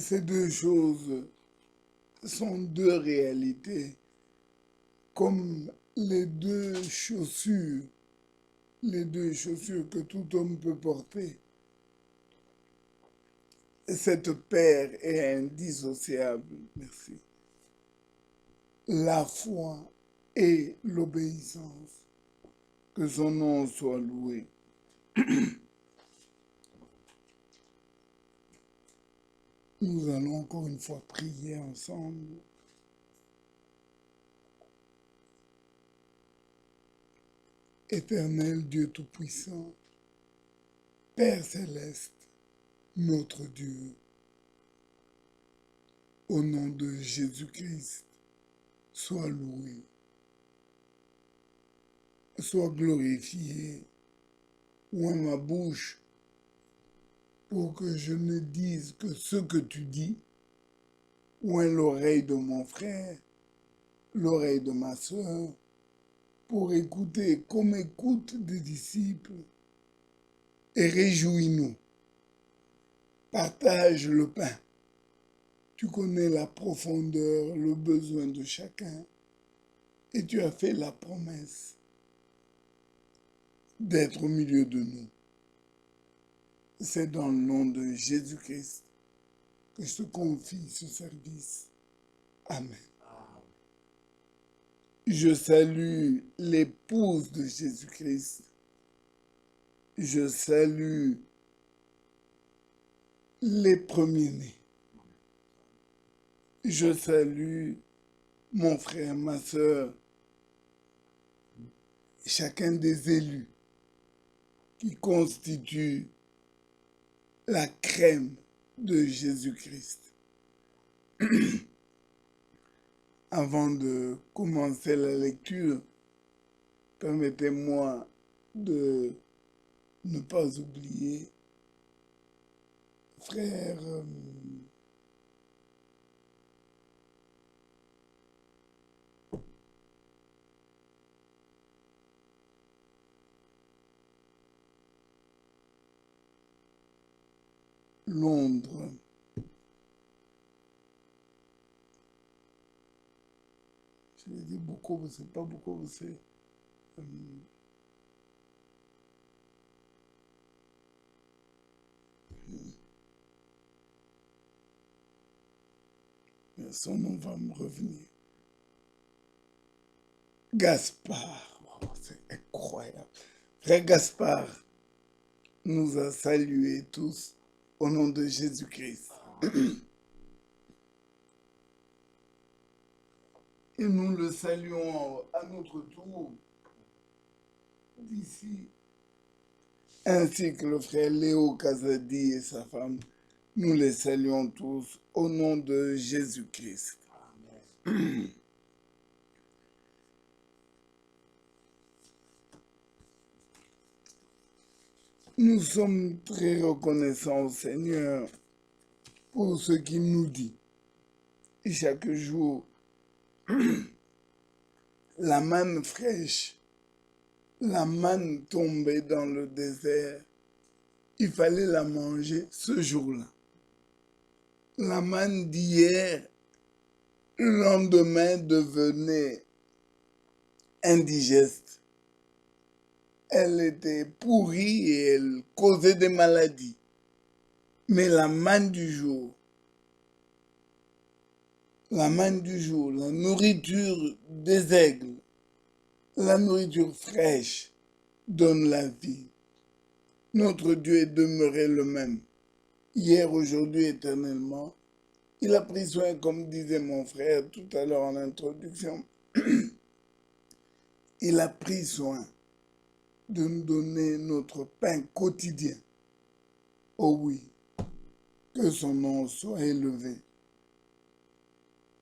Ces deux choses sont deux réalités, comme les deux chaussures que tout homme peut porter. Cette paire est indissociable, merci. La foi et l'obéissance. Que son nom soit loué. Nous allons encore une fois prier ensemble. Éternel Dieu Tout-Puissant, Père Céleste, notre Dieu, au nom de Jésus-Christ, sois loué, sois glorifié, ouvre ma bouche pour que je ne dise que ce que tu dis, ouvre l'oreille de mon frère, l'oreille de ma sœur, pour écouter comme écoutent des disciples, et réjouis-nous. Partage le pain. Tu connais la profondeur, le besoin de chacun, et tu as fait la promesse d'être au milieu de nous. C'est dans le nom de Jésus-Christ que je te confie ce service. Amen. Je salue l'épouse de Jésus-Christ. Je salue les premiers-nés. Je salue mon frère, ma sœur, chacun des élus qui constituent la crème de Jésus-Christ. Avant de commencer la lecture, permettez-moi de ne pas oublier frère Londres. Je l'ai dit beaucoup, c'est pas beaucoup, c'est son nom va me revenir. Gaspard, oh, c'est incroyable. Frère Gaspard nous a salués tous au nom de Jésus-Christ. Et nous le saluons à notre tour d'ici, ainsi que le frère Léo Kazadi et sa femme. Nous les saluons tous au nom de Jésus-Christ. Nous sommes très reconnaissants au Seigneur pour ce qu'il nous dit. Et chaque jour, la manne fraîche, la manne tombée dans le désert, il fallait la manger ce jour-là. La manne d'hier, le lendemain, devenait indigeste. Elle était pourrie et elle causait des maladies. Mais la manne du jour, la nourriture des aigles, la nourriture fraîche donne la vie. Notre Dieu est demeuré le même, hier, aujourd'hui, éternellement. Il a pris soin, comme disait mon frère tout à l'heure en introduction, il a pris soin de nous donner notre pain quotidien. Oh oui, que son nom soit élevé.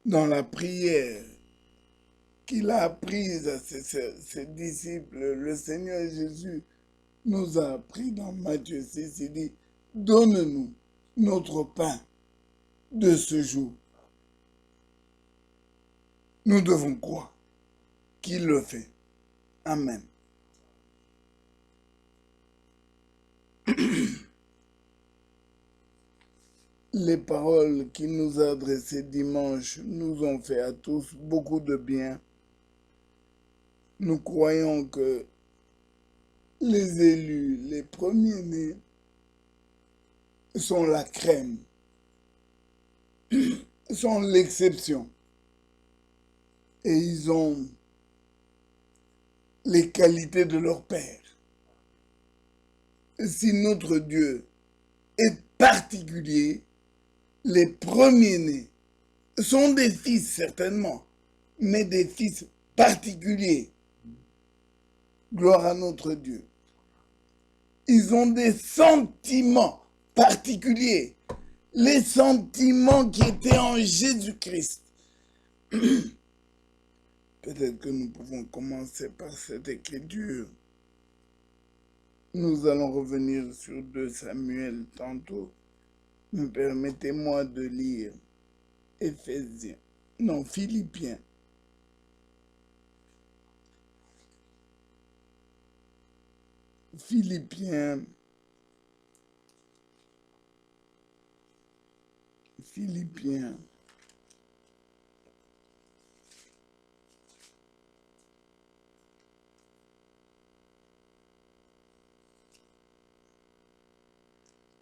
Dans la prière qu'il a apprise à ses disciples, le Seigneur Jésus nous a appris dans Matthieu 6, il dit, donne-nous notre pain de ce jour. Nous devons croire qu'il le fait. Amen. les paroles qu'il nous a adressées dimanche nous ont fait à tous beaucoup de bien. Nous croyons que les élus, les premiers-nés, sont la crème, sont l'exception. Et ils ont les qualités de leur père. Si notre Dieu est particulier, les premiers-nés sont des fils certainement, mais des fils particuliers. Gloire à notre Dieu. Ils ont des sentiments particuliers, les sentiments qui étaient en Jésus-Christ. Peut-être que nous pouvons commencer par cette écriture. Nous allons revenir sur 2 Samuel tantôt. Permettez-moi de lire Éphésiens, non, Philippiens. Philippiens.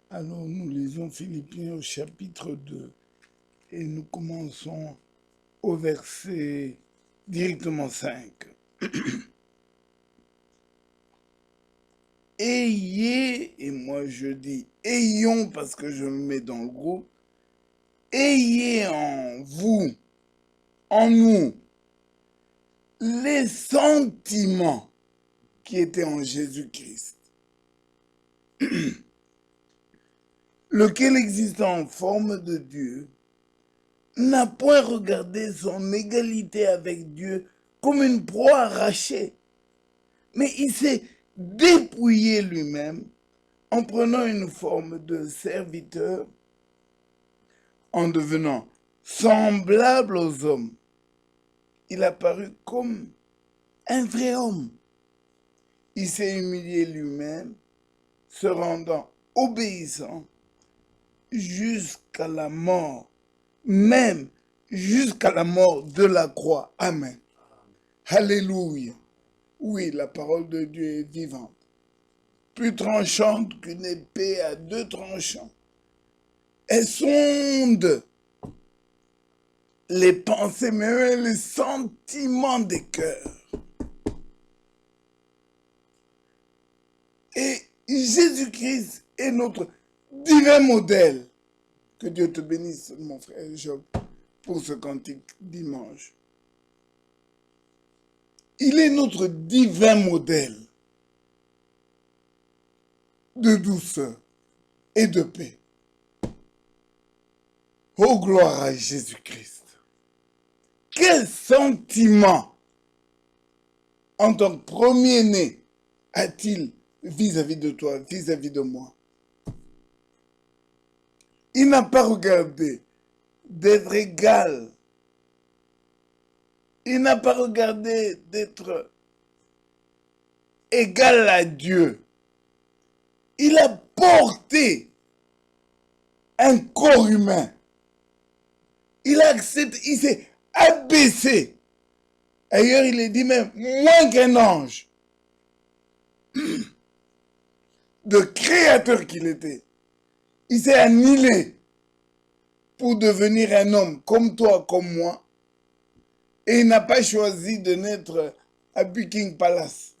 Alors nous lisons Philippiens au chapitre 2 et nous commençons au verset directement 5. Ayez, et moi je dis ayons parce que je me mets dans le groupe, ayez en vous, en nous, les sentiments qui étaient en Jésus-Christ, lequel existant en forme de Dieu, n'a point regardé son égalité avec Dieu comme une proie arrachée, mais il s'est dépouillé lui-même en prenant une forme de serviteur, en devenant semblable aux hommes. Il apparut comme un vrai homme. Il s'est humilié lui-même, se rendant obéissant jusqu'à la mort, même jusqu'à la mort de la croix. Amen. Alléluia. Oui, la parole de Dieu est vivante, plus tranchante qu'une épée à 2 tranchants. Elle sonde les pensées, mais les sentiments des cœurs. Et Jésus-Christ est notre divin modèle. Que Dieu te bénisse, mon frère Job, pour ce cantique dimanche. Il est notre divin modèle de douceur et de paix. Oh, gloire à Jésus-Christ. Quel sentiment en tant que premier-né a-t-il vis-à-vis de toi, vis-à-vis de moi? Il n'a pas regardé d'être égal. Il n'a pas regardé d'être égal à Dieu. Il a porté un corps humain. Il a accepté, il s'est abaissé. Ailleurs, il est dit même moins qu'un ange. De créateur qu'il était. Il s'est annihilé pour devenir un homme comme toi, comme moi. Et il n'a pas choisi de naître à Buckingham Palace.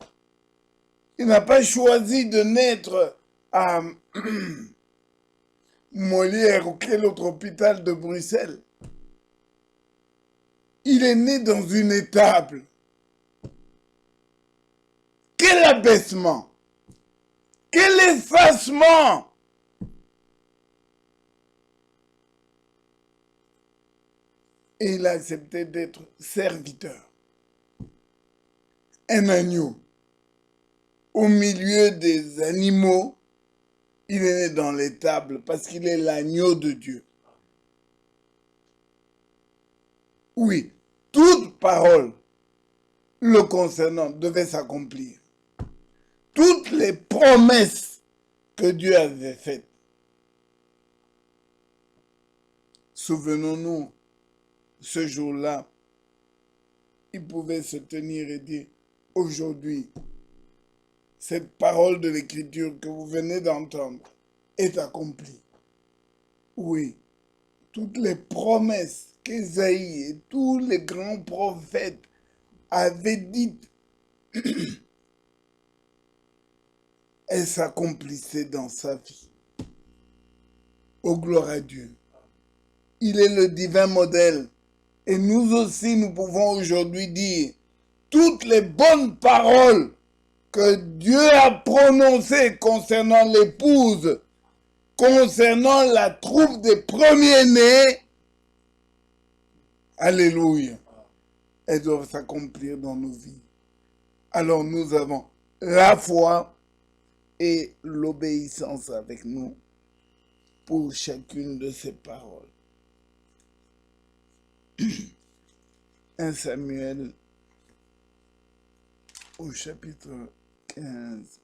Il n'a pas choisi de naître à Molière ou quel autre hôpital de Bruxelles. Il est né dans une étable. Quel abaissement! Quel effacement! Et il a accepté d'être serviteur. Un agneau. Au milieu des animaux, il est né dans l'étable parce qu'il est l'agneau de Dieu. Oui, toute parole le concernant devait s'accomplir. Toutes les promesses que Dieu avait faites. Souvenons-nous, ce jour-là, il pouvait se tenir et dire, aujourd'hui, cette parole de l'Écriture que vous venez d'entendre est accomplie. Oui, toutes les promesses qu'Ésaïe et tous les grands prophètes avaient dites, elles s'accomplissaient dans sa vie. Oh, gloire à Dieu. Il est le divin modèle. Et nous aussi, nous pouvons aujourd'hui dire toutes les bonnes paroles que Dieu a prononcées concernant l'épouse, concernant la troupe des premiers-nés. Alléluia. Elles doivent s'accomplir dans nos vies. Alors nous avons la foi et l'obéissance avec nous pour chacune de ces paroles. 1 Samuel au chapitre 15.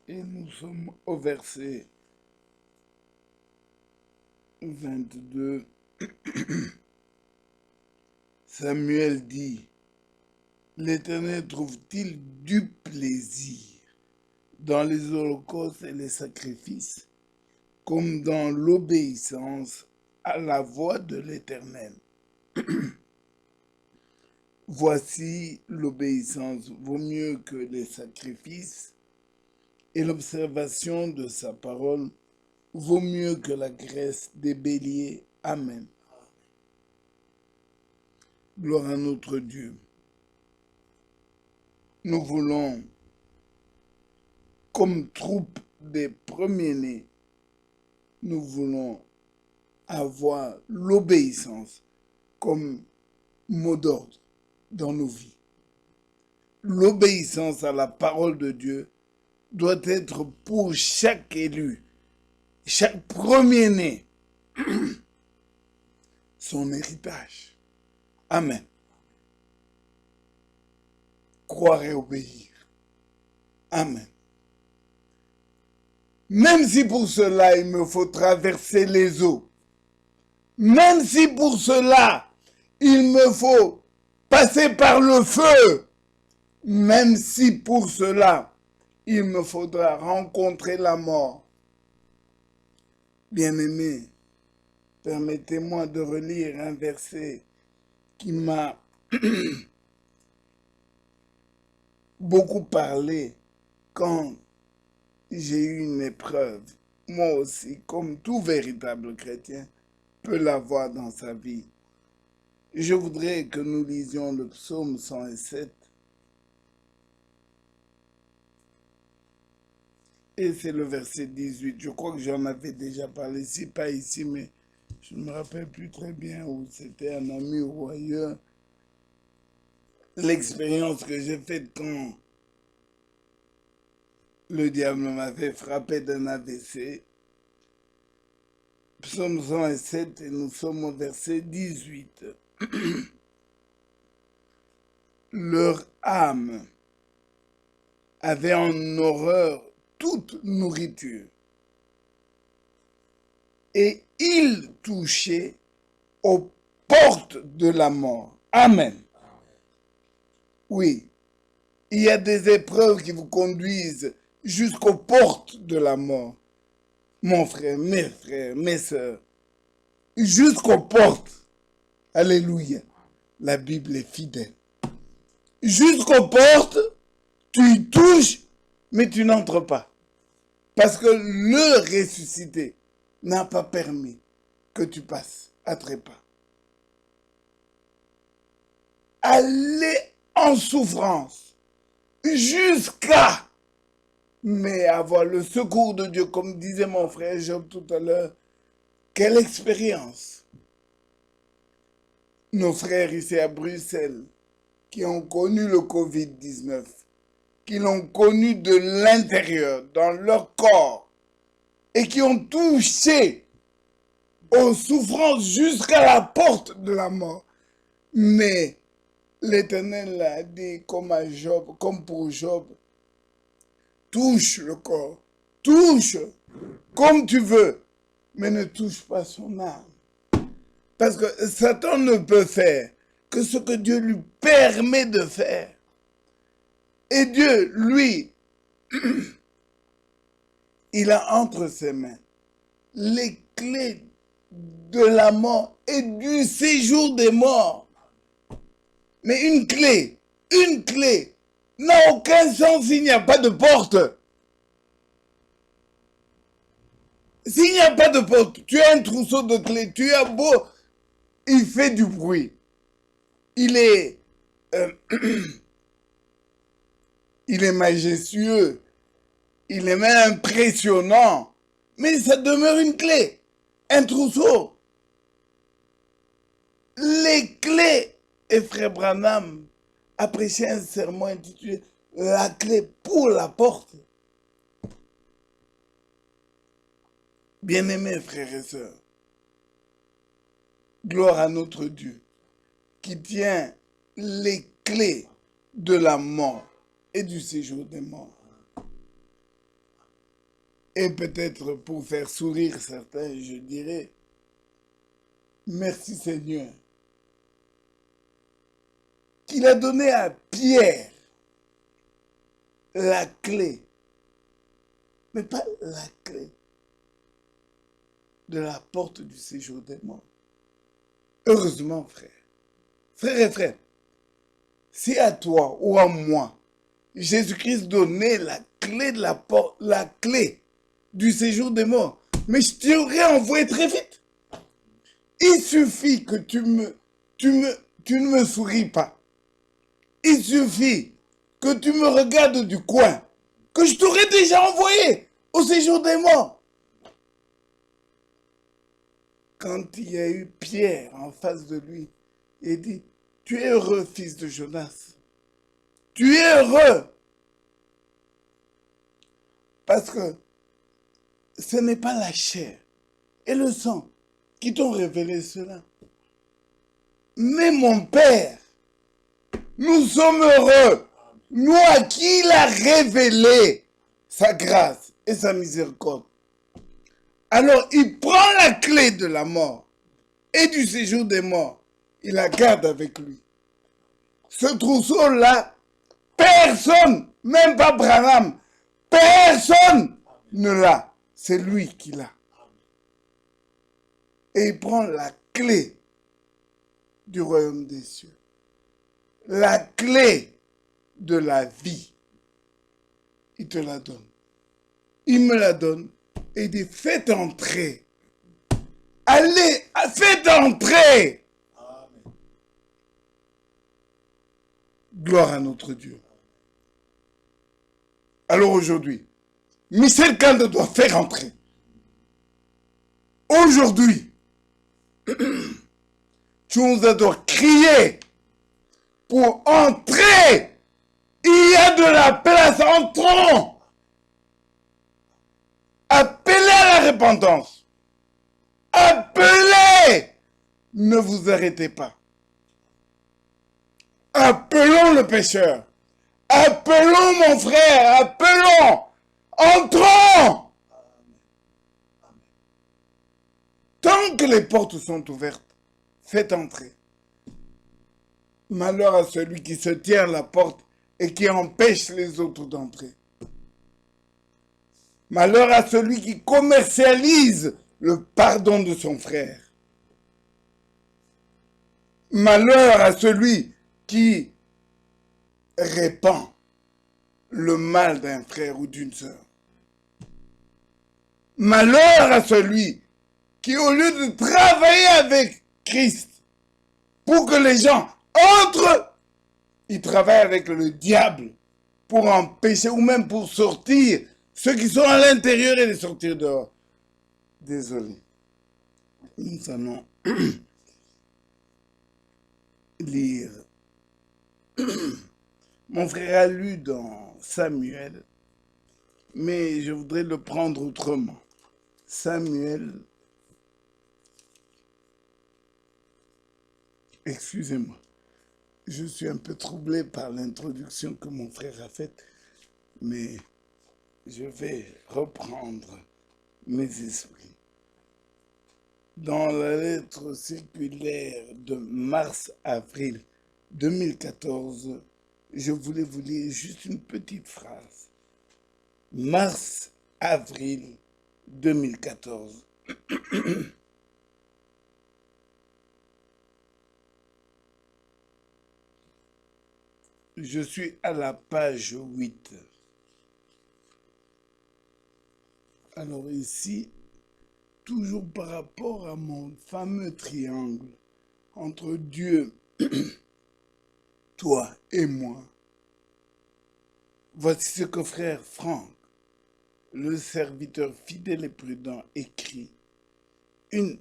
Et nous sommes au verset 22. Samuel dit, l'Éternel trouve-t-il du plaisir dans les holocaustes et les sacrifices, comme dans l'obéissance à la voix de l'Éternel? Voici, l'obéissance vaut mieux que les sacrifices, et l'observation de sa parole vaut mieux que la graisse des béliers. Amen. Gloire à notre Dieu. Nous voulons, comme troupe des premiers-nés, nous voulons avoir l'obéissance comme mot d'ordre dans nos vies. L'obéissance à la parole de Dieu doit être pour chaque élu, chaque premier-né, son héritage. Amen. Croire et obéir. Amen. Même si pour cela, il me faut traverser les eaux. Même si pour cela, il me faut passer par le feu. Même si pour cela, il me faudra rencontrer la mort. Bien-aimé, permettez-moi de relire un verset qui m'a beaucoup parlé quand j'ai eu une épreuve. Moi aussi, comme tout véritable chrétien, peut l'avoir dans sa vie. Je voudrais que nous lisions le psaume 107. Et c'est le verset 18. Je crois que j'en avais déjà parlé ici, pas ici, mais je ne me rappelle plus très bien où c'était un ami ou ailleurs. L'expérience que j'ai faite quand le diable m'avait frappé d'un AVC. Psaume 107 et nous sommes au verset 18. Leur âme avait en horreur toute nourriture et ils touchaient aux portes de la mort. Amen. Oui, il y a des épreuves qui vous conduisent jusqu'aux portes de la mort. Mon frère, mes sœurs, jusqu'aux portes. Alléluia. La Bible est fidèle. Jusqu'aux portes, tu y touches, mais tu n'entres pas. Parce que le ressuscité n'a pas permis que tu passes à trépas. Aller en souffrance jusqu'à, mais avoir le secours de Dieu, comme disait mon frère Job tout à l'heure. Quelle expérience! Nos frères ici à Bruxelles, qui ont connu le Covid-19, qui l'ont connu de l'intérieur, dans leur corps, et qui ont touché aux souffrances jusqu'à la porte de la mort. Mais l'Éternel a dit, comme à Job, comme pour Job, touche le corps, touche comme tu veux, mais ne touche pas son âme. Parce que Satan ne peut faire que ce que Dieu lui permet de faire. Et Dieu, lui, il a entre ses mains les clés de la mort et du séjour des morts. Mais une clé n'a aucun sens s'il n'y a pas de porte. S'il n'y a pas de porte, tu as un trousseau de clés, tu as beau, il fait du bruit. Il est majestueux, il est même impressionnant, mais ça demeure une clé, un trousseau. Les clés, et Frère Branham a prêché un sermon intitulé « La clé pour la porte ». Bien-aimés frères et sœurs, gloire à notre Dieu qui tient les clés de la mort et du séjour des morts. Et peut-être pour faire sourire certains, je dirais, merci Seigneur, qu'il a donné à Pierre la clé, mais pas la clé de la porte du séjour des morts. Heureusement, frères et frères, si à toi ou à moi, Jésus-Christ donnait la clé de la porte, la clé du séjour des morts, mais je t'aurais envoyé très vite. Il suffit que tu ne me souris pas. Il suffit que tu me regardes du coin, que je t'aurais déjà envoyé au séjour des morts. Quand il y a eu Pierre en face de lui, il dit, tu es heureux, fils de Jonas. Tu es heureux. Parce que ce n'est pas la chair et le sang qui t'ont révélé cela. Mais mon Père, nous sommes heureux. Nous à qui il a révélé sa grâce et sa miséricorde. Alors il prend la clé de la mort et du séjour des morts. Il la garde avec lui. Ce trousseau-là, personne, même pas Branham, personne ne l'a. C'est lui qui l'a. Et il prend la clé du royaume des cieux. La clé de la vie. Il te la donne. Il me la donne. Et il dit, faites entrer. Allez, faites entrer. Amen. Gloire à notre Dieu. Alors aujourd'hui, Michel Kanda doit faire entrer. Aujourd'hui, tu nous dois crier pour entrer. Il y a de la place, entrons. Appelez à la repentance. Appelez. Ne vous arrêtez pas. Appelons le pécheur. Appelons mon frère. Appelons. Entrons. Tant que les portes sont ouvertes, faites entrer. Malheur à celui qui se tient à la porte et qui empêche les autres d'entrer. Malheur à celui qui commercialise le pardon de son frère. Malheur à celui qui répand le mal d'un frère ou d'une sœur. Malheur à celui qui, au lieu de travailler avec Christ pour que les gens entrent, il travaille avec le diable pour empêcher ou même pour sortir ceux qui sont à l'intérieur et les sortir dehors. Désolé. Nous allons lire. Mon frère a lu dans Samuel, mais je voudrais le prendre autrement. Samuel, excusez-moi, je suis un peu troublé par l'introduction que mon frère a faite, mais je vais reprendre mes esprits. Dans la lettre circulaire de mars-avril 2014, je voulais vous lire juste une petite phrase. Mars-avril 2014. Je suis à la page 8. Alors ici, toujours par rapport à mon fameux triangle entre Dieu, toi et moi, voici ce que frère Franck, le serviteur fidèle et prudent, écrit. Une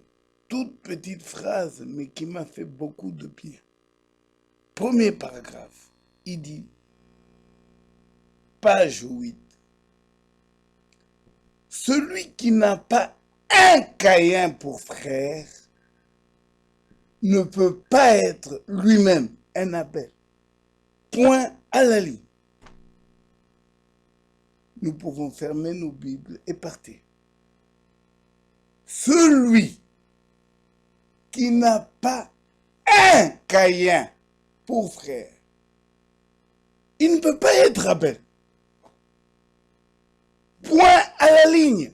toute petite phrase, mais qui m'a fait beaucoup de bien. Premier paragraphe, il dit, page 8, celui qui n'a pas un Caïn pour frère ne peut pas être lui-même un Abel. Point à la ligne. Nous pouvons fermer nos Bibles et partir. Celui qui n'a pas un Caïn pour frère, il ne peut pas être Abel. Point à la ligne.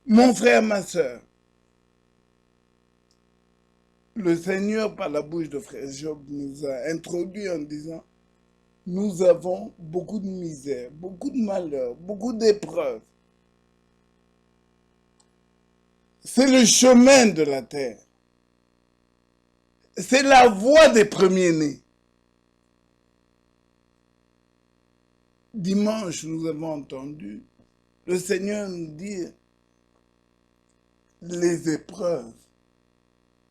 Mon frère, ma soeur, le Seigneur, par la bouche de frère Job, nous a introduit en disant, nous avons beaucoup de misère, beaucoup de malheur, beaucoup d'épreuves. C'est le chemin de la terre. C'est la voie des premiers-nés. Dimanche, nous avons entendu le Seigneur nous dire, les épreuves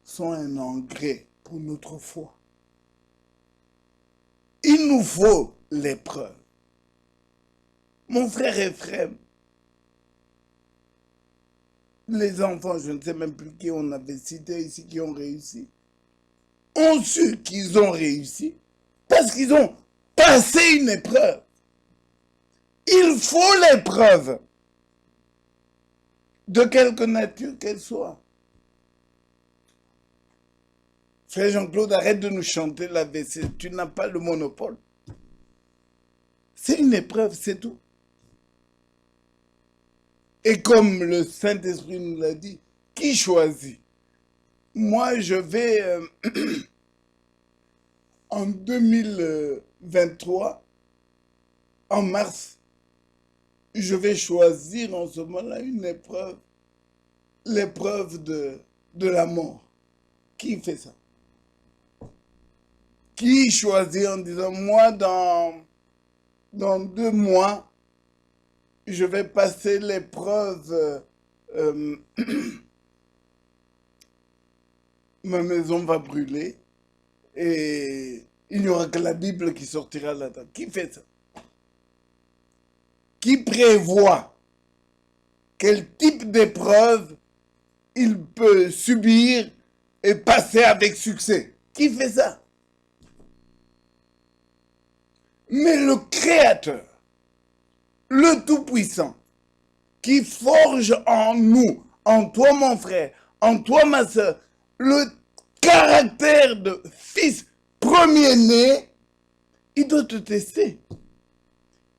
sont un engrais pour notre foi. Il nous faut l'épreuve. Mon frère Ephraim, les enfants, je ne sais même plus qui on avait cité ici, qui ont réussi, ont su qu'ils ont réussi parce qu'ils ont passé une épreuve. Il faut l'épreuve, de quelque nature qu'elle soit. Frère Jean-Claude, arrête de nous chanter la vaisselle. Tu n'as pas le monopole. C'est une épreuve, c'est tout. Et comme le Saint-Esprit nous l'a dit, qui choisit? Moi, je vais, en 2023, en mars, je vais choisir en ce moment-là une épreuve, l'épreuve de la mort. Qui fait ça? Qui choisit en disant, moi, dans 2 mois, je vais passer l'épreuve, ma maison va brûler et il n'y aura que la Bible qui sortira là-dedans. Qui fait ça? Qui prévoit quel type d'épreuve il peut subir et passer avec succès? Qui fait ça? Mais le Créateur, le Tout-Puissant, qui forge en nous, en toi mon frère, en toi ma soeur, le caractère de fils premier-né, il doit te tester.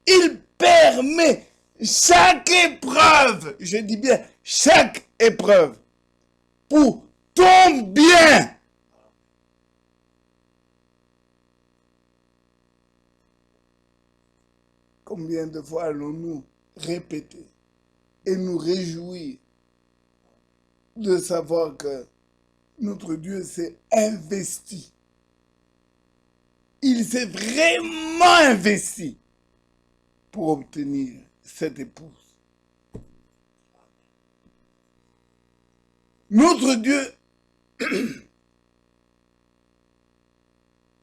Il permet chaque épreuve, je dis bien chaque épreuve, pour ton bien. Combien de fois allons-nous répéter et nous réjouir de savoir que notre Dieu s'est investi. Il s'est vraiment investi pour obtenir cette épouse. Notre Dieu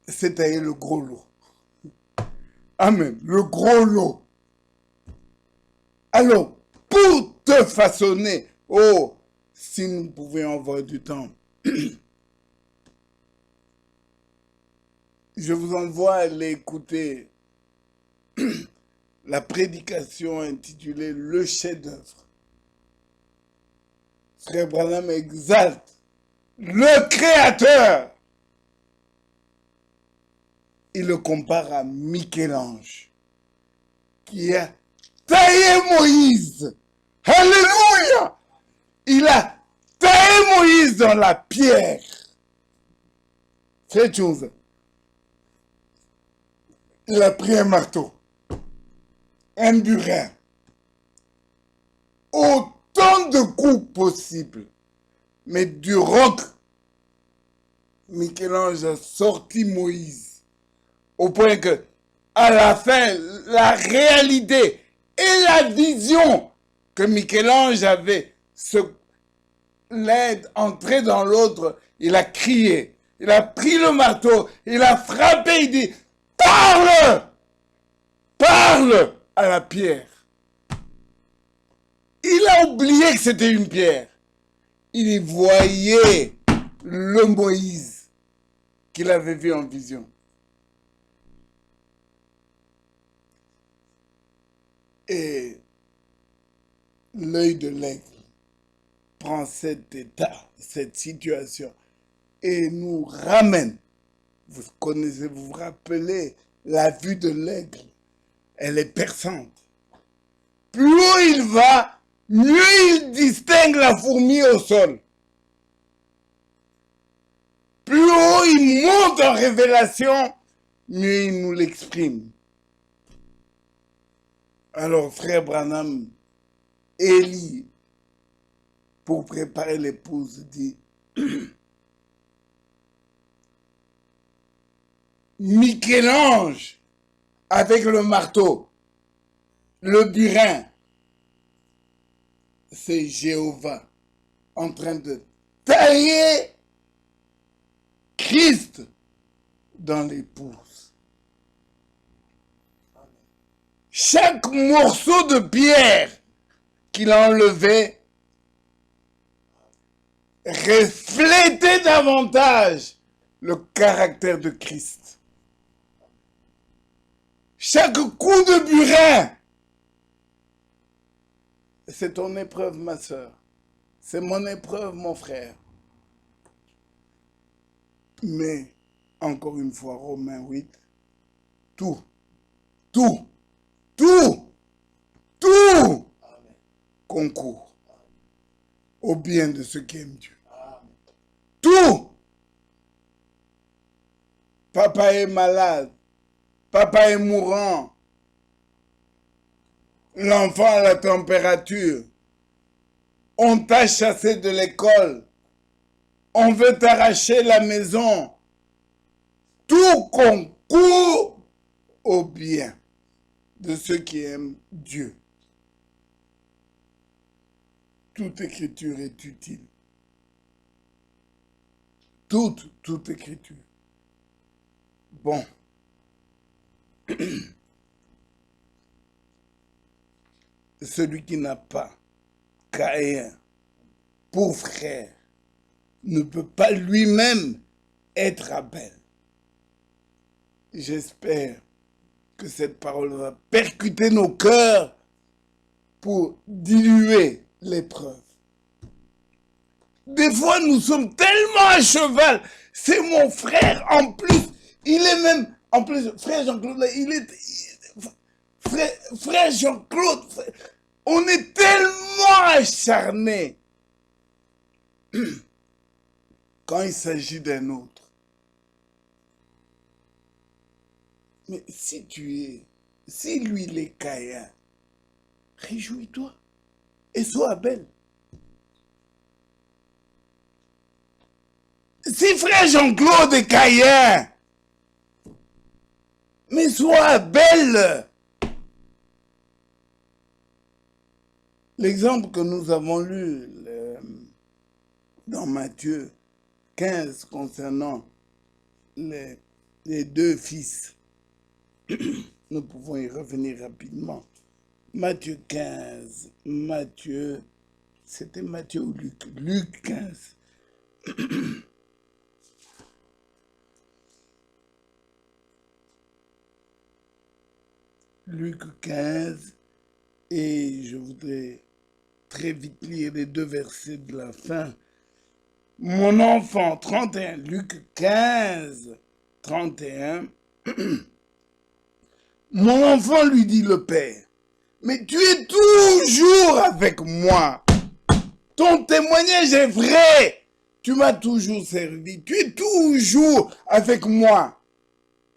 s'est taillé le gros lot. Amen, le gros lot. Alors, pour te façonner, oh, si nous pouvions avoir du temps, je vous envoie à aller écouter la prédication intitulée Le chef-d'œuvre. Frère Branham exalte le Créateur. Il le compare à Michel-Ange, qui a taillé Moïse. Alléluia! Il a taillé Moïse dans la pierre. Cette chose. Il a pris un marteau, un burin, autant de coups possibles, mais du roc. Michel-Ange a sorti Moïse, au point que, à la fin, la réalité et la vision que Michel-Ange avait, l'un entré dans l'autre, il a crié, il a pris le marteau, il a frappé, il dit, parle! Parle à la pierre. Il a oublié que c'était une pierre. Il y voyait le Moïse qu'il avait vu en vision. Et l'œil de l'aigle prend cet état, cette situation, et nous ramène. Vous connaissez, vous vous rappelez la vue de l'aigle. Elle est perçante. Plus haut il va, mieux il distingue la fourmi au sol. Plus haut il monte en révélation, mieux il nous l'exprime. Alors, frère Branham, Élie, pour préparer l'épouse, dit Michel-Ange, avec le marteau, le burin, c'est Jéhovah en train de tailler Christ dans l'épouse. Chaque morceau de pierre qu'il enlevait reflétait davantage le caractère de Christ. Chaque coup de burin, c'est ton épreuve, ma soeur. C'est mon épreuve, mon frère. Mais, encore une fois, Romains 8, tout concourt au bien de ceux qui aiment Dieu. Tout. Papa est malade. Papa est mourant. L'enfant a la température. On t'a chassé de l'école. On veut t'arracher la maison. Tout concourt au bien de ceux qui aiment Dieu. Toute écriture est utile. Toute écriture. Bon. Celui qui n'a pas Caïn pour frère ne peut pas lui-même être Abel. J'espère que cette parole va percuter nos cœurs pour diluer l'épreuve. Des fois, nous sommes tellement à cheval. C'est mon frère en plus. Il est même, en plus, frère Jean-Claude, frère Jean-Claude, on est tellement acharnés quand il s'agit d'un autre. Mais si lui il est Caïn, réjouis-toi et sois belle. Si frère Jean-Claude est Caïn, mais sois belle. L'exemple que nous avons lu dans Matthieu 15 concernant les deux fils, nous pouvons y revenir rapidement. Matthieu 15, c'était Matthieu ou Luc? Luc 15. Luc 15, et je voudrais très vite lire les 2 versets de la fin. Mon enfant, 31, Luc 15, 31. Mon enfant, lui dit le père, mais tu es toujours avec moi. Ton témoignage est vrai. Tu m'as toujours servi. Tu es toujours avec moi.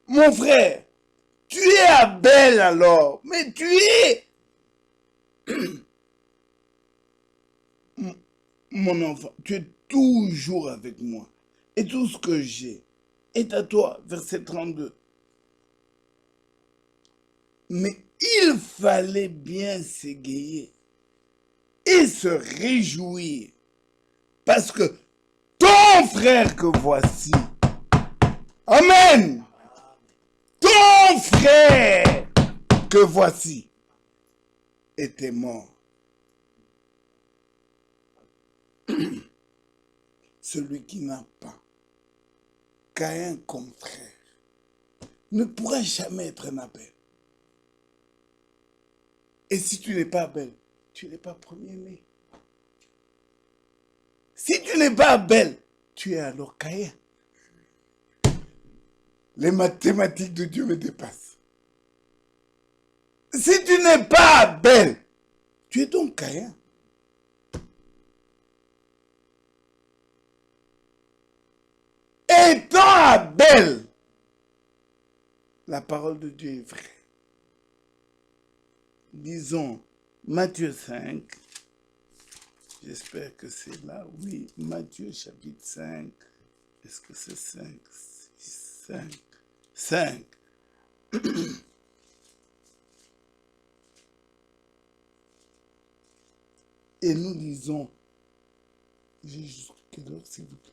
Mon frère, tu es Abel alors, mais tu es mon enfant. Tu es toujours avec moi. Et tout ce que j'ai est à toi. Verset 32. Mais il fallait bien s'égayer et se réjouir parce que ton frère que voici, amen, ton frère que voici était mort. Celui qui n'a pas Caïn comme frère ne pourra jamais être un Abel. Et si tu n'es pas Abel, tu n'es pas premier-né. Si tu n'es pas Abel, tu es alors Caïn. Les mathématiques de Dieu me dépassent. Si tu n'es pas Abel, tu es donc Caïn. Étant Abel, la parole de Dieu est vraie. Disons Matthieu 5. J'espère que c'est là. Oui, Matthieu chapitre 5. Est-ce que c'est 5, 6, 5, 5. Et nous lisons, j'ai juste quelle heure s'il vous plaît?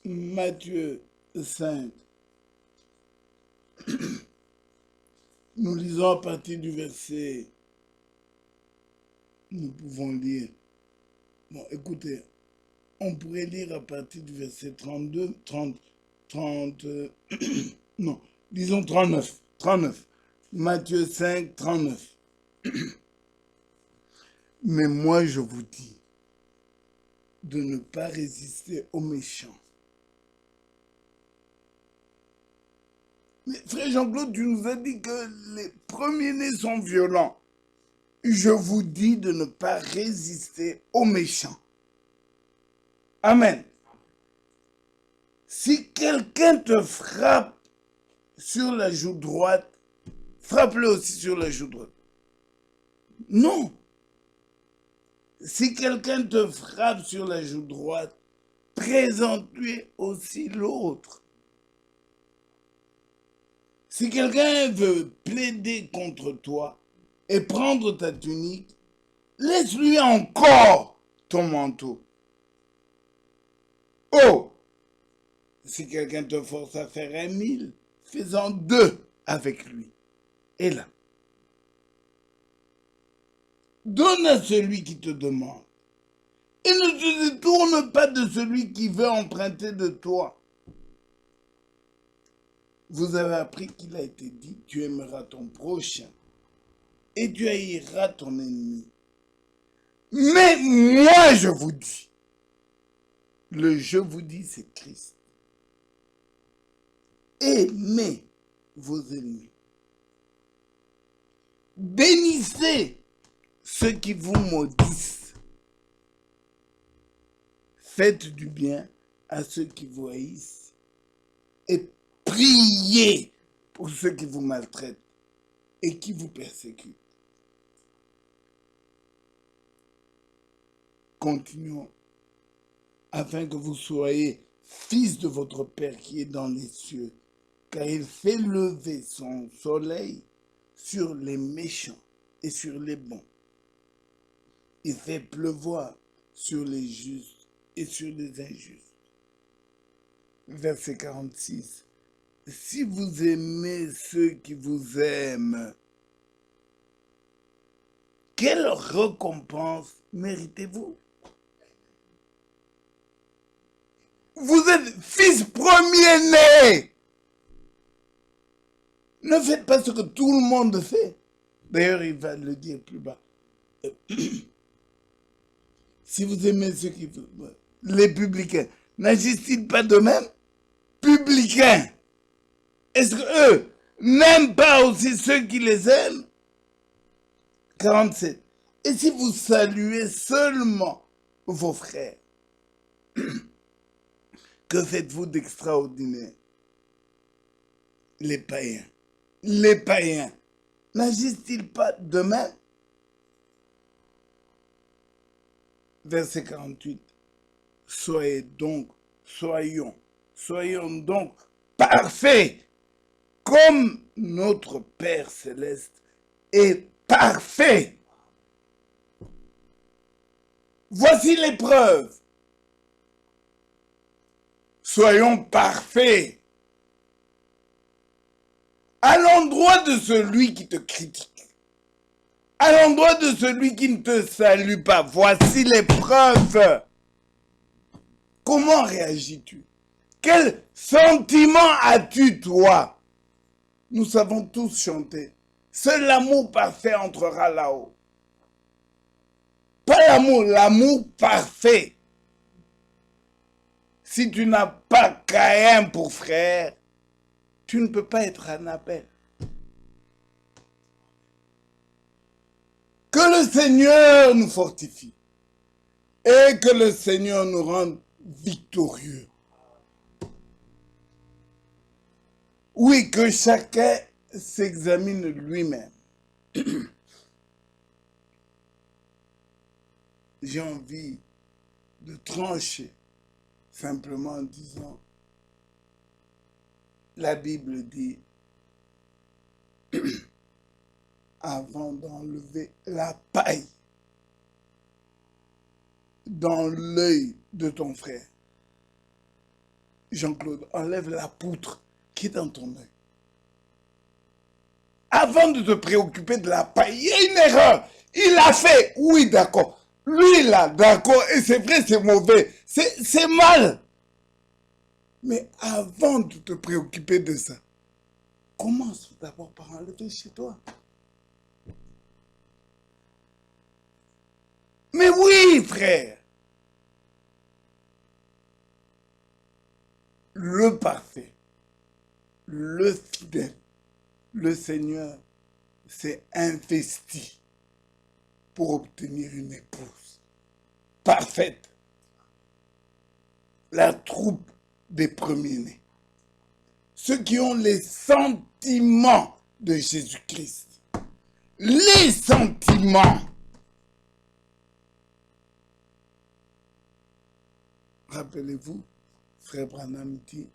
Matthieu 5. Nous lisons à partir du verset, nous pouvons lire. Bon, écoutez, on pourrait lire à partir du verset 32, 30, non, disons 39, 39. Matthieu 5, 39. Mais moi, je vous dis de ne pas résister aux méchants. Mais frère Jean-Claude, tu nous as dit que les premiers-nés sont violents. Je vous dis de ne pas résister aux méchants. Amen. Si quelqu'un te frappe sur la joue droite, frappe-le aussi sur la joue droite. Non. Si quelqu'un te frappe sur la joue droite, présente-lui aussi l'autre. Si quelqu'un veut plaider contre toi et prendre ta tunique, laisse-lui encore ton manteau. Oh! Si quelqu'un te force à faire 1000, fais-en 2 avec lui. Et là, donne à celui qui te demande. Et ne te détourne pas de celui qui veut emprunter de toi. Vous avez appris qu'il a été dit, tu aimeras ton prochain et tu haïras ton ennemi. Mais moi, je vous dis, le je vous dis, c'est Christ. Aimez vos ennemis. Bénissez ceux qui vous maudissent. Faites du bien à ceux qui vous haïssent. Et priez pour ceux qui vous maltraitent et qui vous persécutent. Continuons afin que vous soyez fils de votre Père qui est dans les cieux, car il fait lever son soleil sur les méchants et sur les bons. Il fait pleuvoir sur les justes et sur les injustes. Verset 46. Si vous aimez ceux qui vous aiment, quelle récompense méritez-vous? Vous êtes fils premier-né. Ne faites pas ce que tout le monde fait. D'ailleurs, il va le dire plus bas. Si vous aimez ceux qui... Les publicains, n'agissent-ils pas de même? Publicains. Est-ce qu'eux n'aiment pas aussi ceux qui les aiment? 47. Et si vous saluez seulement vos frères, que faites-vous d'extraordinaire? Les païens. Les païens. N'agissent-ils pas de même? Verset 48. Soyons donc parfaits, comme notre Père céleste est parfait. Voici l'épreuve. Soyons parfaits. À l'endroit de celui qui te critique, à l'endroit de celui qui ne te salue pas, voici l'épreuve. Comment réagis-tu? Quel sentiment as-tu, toi? Nous savons tous chanter. Seul l'amour parfait entrera là-haut. Pas l'amour, l'amour parfait. Si tu n'as pas Caïn pour frère, tu ne peux pas être un Abel. Que le Seigneur nous fortifie et que le Seigneur nous rende victorieux. Oui, que chacun s'examine lui-même. J'ai envie de trancher simplement en disant, la Bible dit, avant d'enlever la paille dans l'œil de ton frère, Jean-Claude, enlève la poutre qui est dans ton œil. Avant de te préoccuper de la paille, il y a une erreur. Il a fait, oui, d'accord. Lui, là, d'accord, et c'est vrai, c'est mauvais, c'est mal. Mais avant de te préoccuper de ça, commence d'abord par enlever chez toi. Mais oui, frère. Le parfait, le fidèle, le Seigneur s'est investi pour obtenir une épouse parfaite. La troupe des premiers-nés. Ceux qui ont les sentiments de Jésus-Christ. Les sentiments. Rappelez-vous, Frère Branham dit,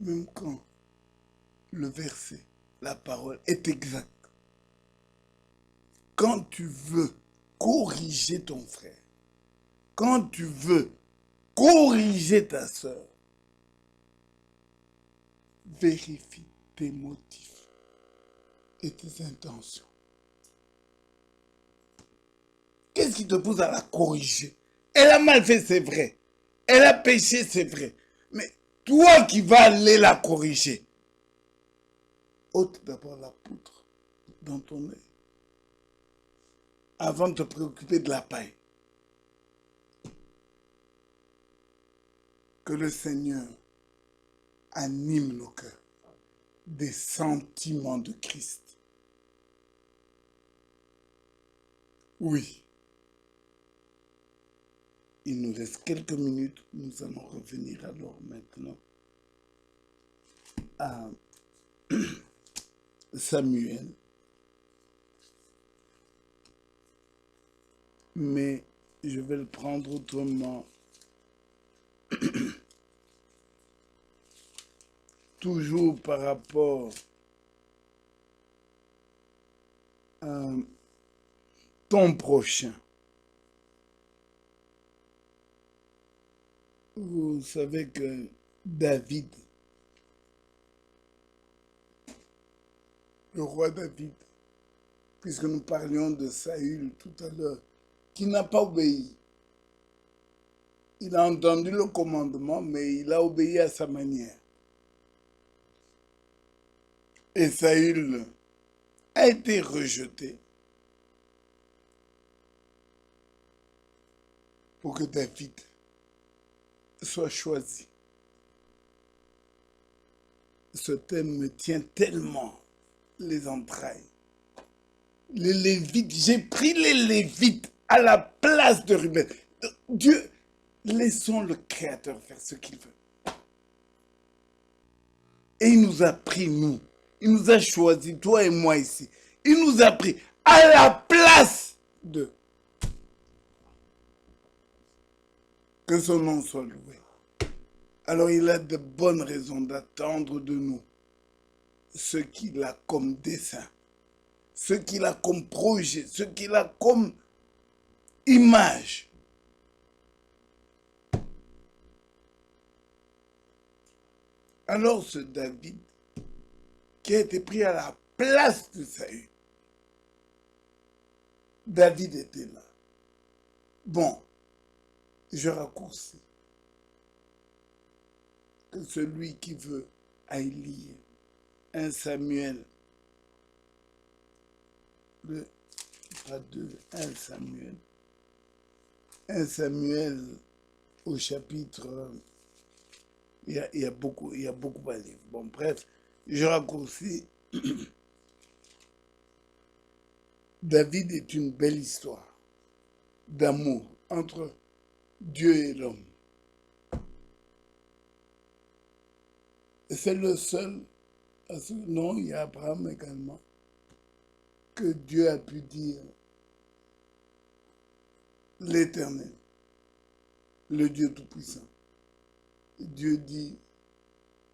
même quand le verset, la parole est exacte, quand tu veux corriger ton frère, quand tu veux corriger ta sœur, vérifie tes motifs et tes intentions. Qu'est-ce qui te pousse à la corriger? Elle a mal fait, c'est vrai. Elle a péché, c'est vrai. Mais toi qui vas aller la corriger, ôte d'abord la poutre dans ton œil avant de te préoccuper de la paille. Que le Seigneur anime nos cœurs des sentiments de Christ. Oui. Il nous reste quelques minutes. Nous allons revenir alors maintenant à Samuel. Mais je vais le prendre autrement. Toujours par rapport à ton prochain. Vous savez que David, le roi David, puisque nous parlions de Saül tout à l'heure, qui n'a pas obéi. Il a entendu le commandement, mais il a obéi à sa manière. Et Saül a été rejeté pour que David soit choisi. Ce thème me tient tellement les entrailles. Les Lévites, j'ai pris les Lévites à la place de Ruben. Dieu, laissons le Créateur faire ce qu'il veut. Et il nous a pris, nous. Il nous a choisi, toi et moi ici. Il nous a pris à la place de. Que son nom soit loué. Alors il a de bonnes raisons d'attendre de nous ce qu'il a comme dessein, ce qu'il a comme projet, ce qu'il a comme image. Alors ce David, qui a été pris à la place de Saül, David était là. Bon, je raccourcis. Que celui qui veut aille lire 1 Samuel, pas 2, 1 Samuel. 1 Samuel au chapitre, il y a beaucoup à lire. Bon, bref, je raccourcis. David est une belle histoire d'amour entre Dieu et l'homme. Et c'est le seul, non, il y a Abraham également, que Dieu a pu dire l'Éternel, le Dieu Tout-Puissant. Dieu dit,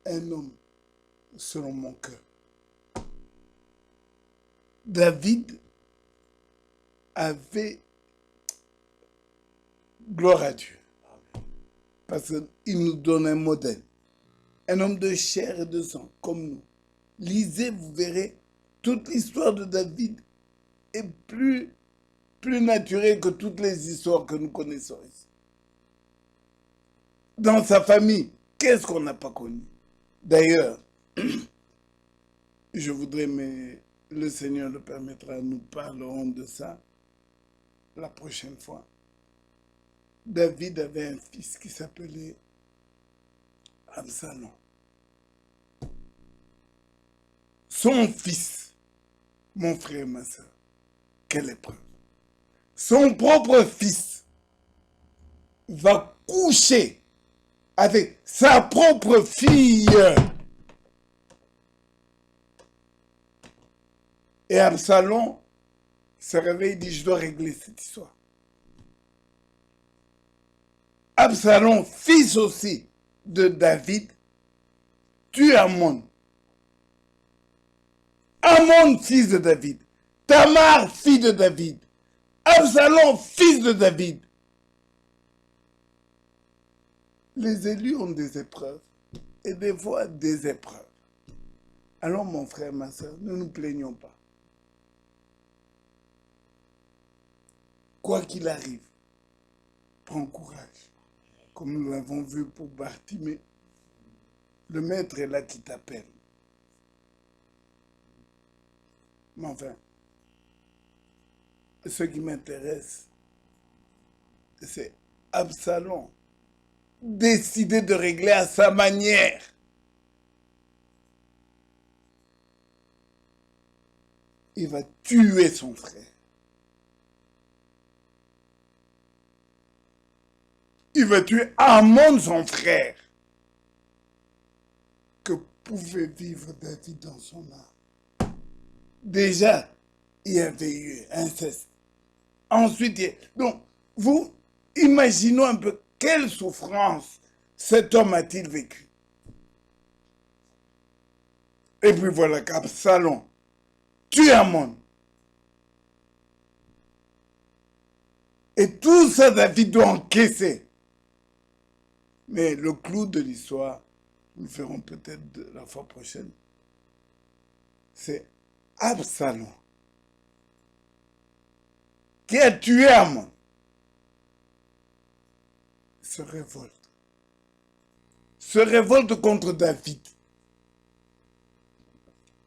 un homme selon mon cœur. David avait gloire à Dieu, parce qu'il nous donne un modèle. Un homme de chair et de sang, comme nous. Lisez, vous verrez, toute l'histoire de David est plus naturelle que toutes les histoires que nous connaissons ici. Dans sa famille, qu'est-ce qu'on n'a pas connu? D'ailleurs, je voudrais, mais le Seigneur le permettra, nous parlerons de ça la prochaine fois. David avait un fils qui s'appelait Absalom. Son fils, mon frère et ma soeur, quelle épreuve. Son propre fils va coucher avec sa propre fille. Et Absalom se réveille et dit, je dois régler cette histoire. Absalom, fils aussi de David, tue Amnon. Amnon, fils de David. Tamar, fille de David. Absalom, fils de David. Les élus ont des épreuves et des fois des épreuves. Alors mon frère, ma soeur, ne nous plaignons pas. Quoi qu'il arrive, prends courage. Comme nous l'avons vu pour Bartimée, le maître est là qui t'appelle. Mais enfin, ce qui m'intéresse, c'est Absalom décider de régler à sa manière. Il va tuer son frère. Il va tuer Amnon, son frère. Que pouvait vivre David dans son âme? Déjà, il y avait eu inceste. Ensuite, donc, vous imaginez un peu quelle souffrance cet homme a-t-il vécu. Et puis voilà qu'Absalom tue Amnon. Et tout ça, David doit encaisser. Mais le clou de l'histoire, nous le ferons peut-être la fois prochaine, c'est Absalom qui a tué Amnon. se révolte contre David.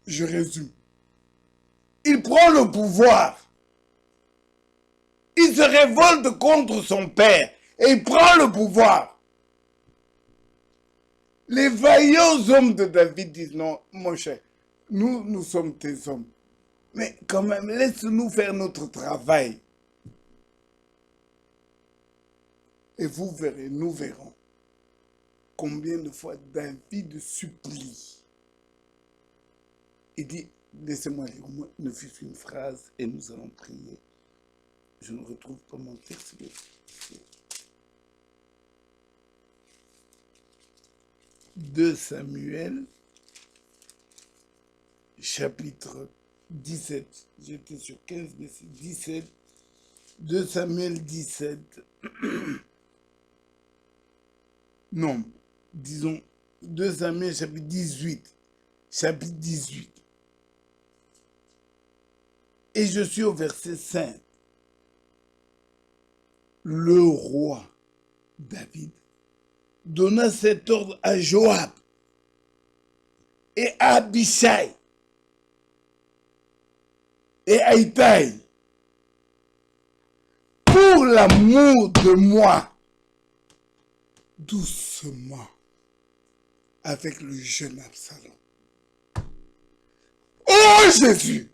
Je résume. Il prend le pouvoir. Il se révolte contre son père et il prend le pouvoir. Les vaillants hommes de David disent non, mon cher, nous sommes tes hommes. Mais quand même, laisse-nous faire notre travail. Et vous verrez, nous verrons combien de fois David supplie. Il dit, laissez-moi lire au moins ne fût-ce une phrase et nous allons prier. Je ne retrouve pas mon texte. 2 Samuel, chapitre 17. J'étais sur 15, mais c'est 17. 2 Samuel 17. Non, disons 2 Samuel chapitre 18. Chapitre 18. Et je suis au verset 5. Le roi David donna cet ordre à Joab et à Abishai et à Itaï. Pour l'amour de moi, doucement, avec le jeune Absalom. Oh Jésus,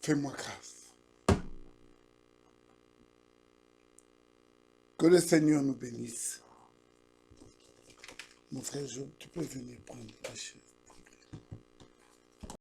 fais-moi grâce. Que le Seigneur nous bénisse. Mon frère Job, tu peux venir prendre ta chaise.